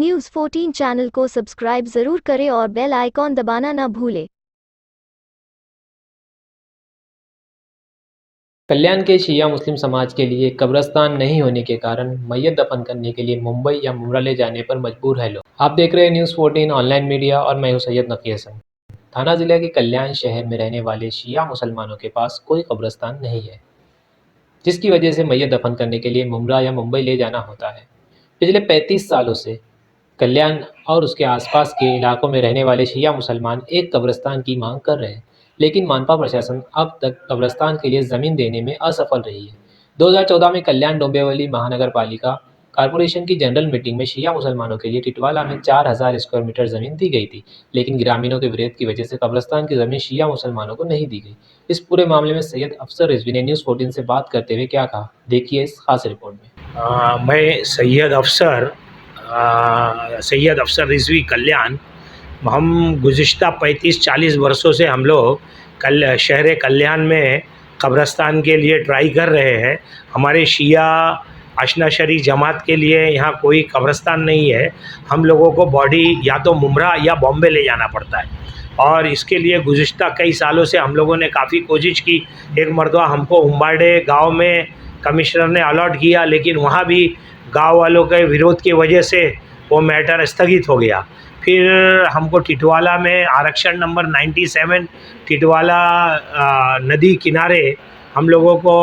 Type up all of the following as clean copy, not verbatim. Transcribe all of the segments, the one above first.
News 14 channel को subscribe ज़रूर करें और बेल आइकॉन दबाना ना भूलें। कल्याण के शिया मुस्लिम समाज के लिए कब्रिस्तान नहीं होने के कारण मैयत दफन करने के लिए मुंबई या मुमरा ले जाने पर मजबूर है लोग। आप देख रहे हैं न्यूज़ 14 ऑनलाइन मीडिया और मैं हूं सैयद नकी हसन। थाना जिले के कल्याण शहर में रहने वाले शिया मुसलमानों के पास कोई कब्रिस्तान नहीं है, जिसकी वजह से मैयत दफन करने के लिए मुमरा या मुंबई ले जाना होता है। पिछले 35 सालों से कल्याण और उसके आसपास के इलाकों में रहने वाले शिया मुसलमान एक कब्रिस्तान की मांग कर रहे हैं, लेकिन मानपा प्रशासन अब तक कब्रिस्तान के लिए ज़मीन देने में असफल रही है। 2014 में कल्याण डोंबिवली महानगर पालिका कॉरपोरेशन की जनरल मीटिंग में शिया मुसलमानों के लिए टिटवाला में 4000 स्क्वायर मीटर ज़मीन दी गई थी, लेकिन ग्रामीणों के विरोध की वजह से कब्रिस्तान की ज़मीन शिया मुसलमानों को नहीं दी गई। इस पूरे मामले में सैयद अफसर रिजवी ने न्यूज़ 14 से बात करते हुए क्या कहा, देखिए इस खास रिपोर्ट में। मैं सैयद अफसर रिजवी कल्याण। हम गुज़िश्ता 35-40 वर्षों से हम लोग शहर कल्याण में कब्रिस्तान के लिए ट्राई कर रहे हैं। हमारे शिया अशनाशरी जमात के लिए यहाँ कोई कब्रिस्तान नहीं है। हम लोगों को बॉडी या तो मुमरा या बॉम्बे ले जाना पड़ता है, और इसके लिए गुज़िश्ता कई सालों से हम लोगों ने काफ़ी कोशिश की। एक मरतबा हमको उम्बाड़े गांव में कमिश्नर ने अलॉट किया, लेकिन वहाँ भी गांव वालों के विरोध की वजह से वो मैटर स्थगित हो गया। फिर हमको टिटवाला में आरक्षण नंबर 97 टिटवाला नदी किनारे हम लोगों को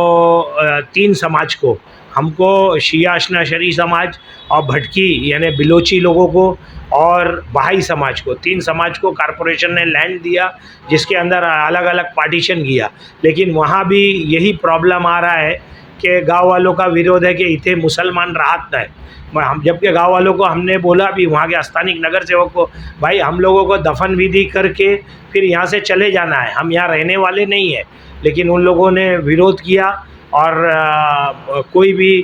3 समाज को, हमको शिया अशनाशरी समाज और भटकी यानी बिलोची लोगों को और बहाई समाज को, 3 समाज को कॉरपोरेशन ने लैंड दिया, जिसके अंदर अलग अलग पार्टीशन किया। लेकिन वहाँ भी यही प्रॉब्लम आ रहा है कि गांव वालों का विरोध है कि इतने मुसलमान राहत है। हम जबकि गांव वालों को हमने बोला भी, वहाँ के स्थानिक नगर सेवक को, भाई हम लोगों को दफन विधि करके फिर यहाँ से चले जाना है, हम यहाँ रहने वाले नहीं हैं। लेकिन उन लोगों ने विरोध किया और कोई भी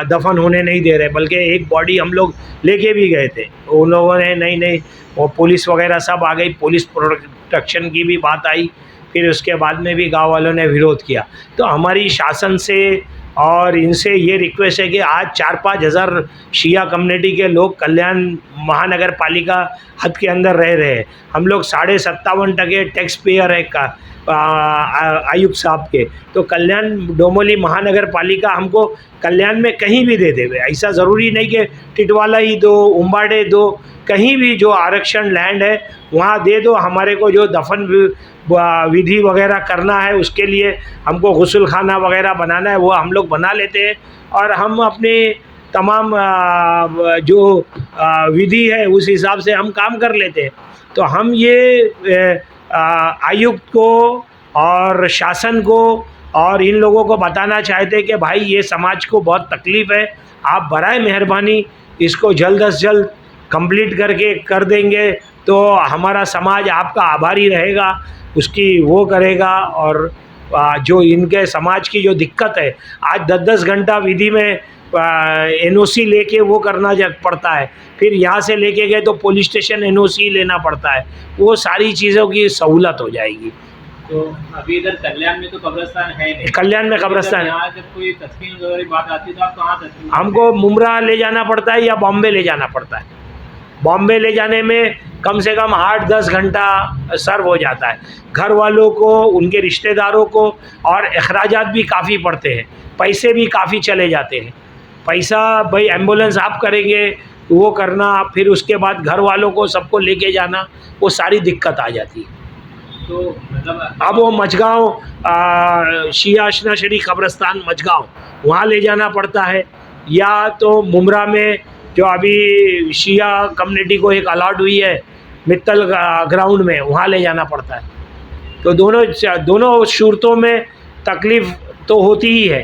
दफन होने नहीं दे रहे, बल्कि एक बॉडी हम लोग लेके भी गए थे। उन लोगों ने नहीं, वो पुलिस वगैरह सब आ गई, पुलिस प्रोटेक्शन की भी बात आई। फिर उसके बाद में भी गांव वालों ने विरोध किया। तो हमारी शासन से और इनसे ये रिक्वेस्ट है कि आज 4-5 हज़ार शिया कम्युनिटी के लोग कल्याण महानगर पालिका हद के अंदर रह रहे हैं। हम लोग 57.5% टैक्स पेयर है का आयुक्त साहब के। तो कल्याण डोंबिवली महानगर पालिका हमको कल्याण में कहीं भी दे देवे, ऐसा ज़रूरी नहीं कि टिटवाला ही दो, उम्बाड़े दो, कहीं भी जो आरक्षण लैंड है वहाँ दे दो। हमारे को जो दफन विधि वगैरह करना है, उसके लिए हमको गुस्ल खाना वगैरह बनाना है, वो हम लोग बना लेते हैं, और हम अपने तमाम जो विधि है उस हिसाब से हम काम कर लेते हैं। तो हम ये आयुक्त को और शासन को और इन लोगों को बताना चाहते हैं कि भाई ये समाज को बहुत तकलीफ़ है, आप बराए मेहरबानी इसको जल्द से जल्द कंप्लीट करके कर देंगे तो हमारा समाज आपका आभारी रहेगा, उसकी वो करेगा। और जो इनके समाज की जो दिक्कत है, आज 10-10 घंटा विधि में एनओसी लेके वो करना पड़ता है, फिर यहाँ से लेके गए तो पुलिस स्टेशन एनओसी लेना पड़ता है, वो सारी चीज़ों की सहूलत हो जाएगी। तो अभी इधर कल्याण में तो कब्रिस्तान है नहीं। कल्याण में कब्रिस्तान, यहाँ जब कोई तस्वीर वगैरह बात आती है तो आप कहाँ तस्वीर? हमको मुमरा ले जाना पड़ता है या बॉम्बे ले जाना पड़ता है। बॉम्बे ले जाने में कम से कम 8-10 घंटा सर्व हो जाता है। घर वालों को, उनके रिश्तेदारों को, और अखराजात भी काफ़ी पड़ते हैं, पैसे भी काफ़ी चले जाते हैं। पैसा भाई एम्बुलेंस आप करेंगे वो करना, फिर उसके बाद घर वालों को सबको लेके जाना, वो सारी दिक्कत आ जाती है। तो मतलब अब वो मझगांव शिया अशनाशरी कब्रिस्तान मझगांव वहाँ ले जाना पड़ता है, या तो मुमरा में जो अभी शिया कम्युनिटी को एक अलॉट हुई है मित्तल ग्राउंड में, वहाँ ले जाना पड़ता है। तो दोनों सूरतों में तकलीफ़ तो होती ही है।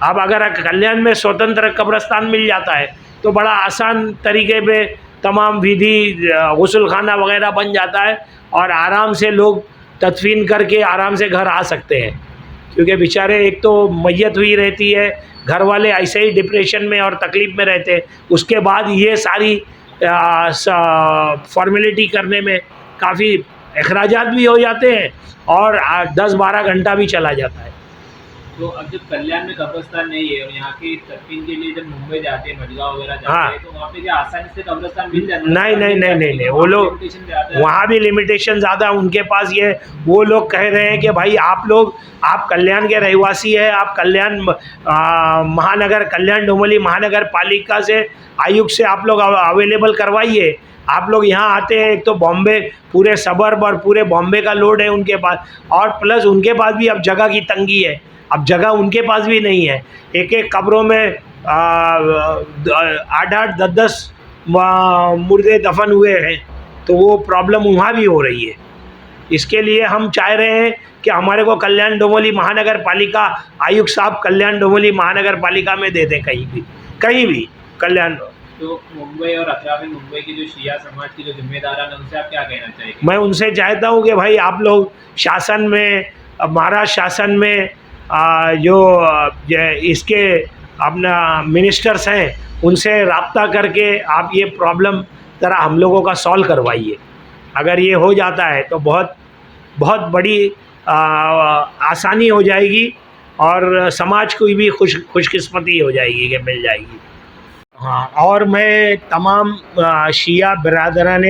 अब अगर कल्याण में स्वतंत्र कब्रिस्तान मिल जाता है तो बड़ा आसान तरीके पे तमाम विधि गुस्ल खाना वगैरह बन जाता है, और आराम से लोग तदफीन करके आराम से घर आ सकते हैं। क्योंकि बेचारे एक तो मैयत हुई रहती है, घर वाले ऐसे ही डिप्रेशन में और तकलीफ़ में रहते हैं, उसके बाद ये सारी फॉर्मेलिटी करने में काफ़ी अखराजात भी हो जाते हैं और 10-12 घंटा भी चला जाता है। तो अब जब कल्याण में कब्रिस्तान नहीं है और यहाँ के तदफीन के लिए जब मुंबई जाते हैं, मडगांव वगैरह जाते हाँ। हैं, तो वहाँ पे क्या आसानी से कब्रिस्तान मिल जाता है? नहीं, वो लोग वहाँ भी लिमिटेशन ज़्यादा उनके पास। ये वो लोग कह रहे हैं कि भाई आप कल्याण के रहवासी है, आप कल्याण महानगर, कल्याण डोंबिवली महानगर पालिका से, आयुक्त से आप लोग अवेलेबल करवाइए। आप लोग यहाँ आते हैं, एक तो बॉम्बे पूरे सबर्ब और पूरे बॉम्बे का लोड है उनके पास, और प्लस उनके पास भी अब जगह की तंगी है, अब जगह उनके पास भी नहीं है। एक एक कब्रों में 8-8, 10-10 मुर्दे दफन हुए हैं, तो वो प्रॉब्लम वहाँ भी हो रही है। इसके लिए हम चाह रहे हैं कि हमारे को कल्याण डोंबिवली महानगर पालिका आयुक्त साहब कल्याण डोंबिवली महानगर पालिका में दे दें, कहीं भी कल्याण। तो मुंबई और अतराफी मुंबई के जो शिया समाज के जो जिम्मेदार हैं, उनसे आप क्या कहना चाहेंगे? मैं उनसे चाहता हूँ कि भाई आप लोग शासन में, महाराष्ट्र शासन में इसके अपना मिनिस्टर्स हैं, उनसे रब्ता करके आप ये प्रॉब्लम ज़रा हम लोगों का सॉल्व करवाइए। अगर ये हो जाता है तो बहुत बहुत बड़ी आसानी हो जाएगी और समाज को भी खुशकिस्मती हो जाएगी कि मिल जाएगी। हाँ, और मैं तमाम शिया बिरादरान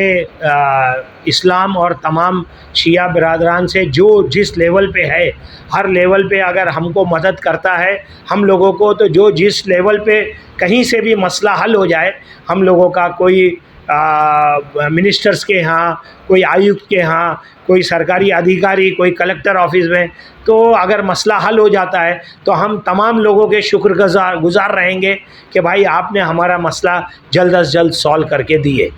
इस्लाम और तमाम शिया बिरादरान से जो जिस लेवल पे है, हर लेवल पे अगर हमको मदद करता है हम लोगों को, तो जो जिस लेवल पे कहीं से भी मसला हल हो जाए, हम लोगों का कोई मिनिस्टर्स के यहाँ, कोई आयुक्त के यहाँ, कोई सरकारी अधिकारी, कोई कलेक्टर ऑफिस में, तो अगर मसला हल हो जाता है तो हम तमाम लोगों के शुक्रगुजार रहेंगे कि भाई आपने हमारा मसला जल्द अज जल्द सॉल्व करके दिए।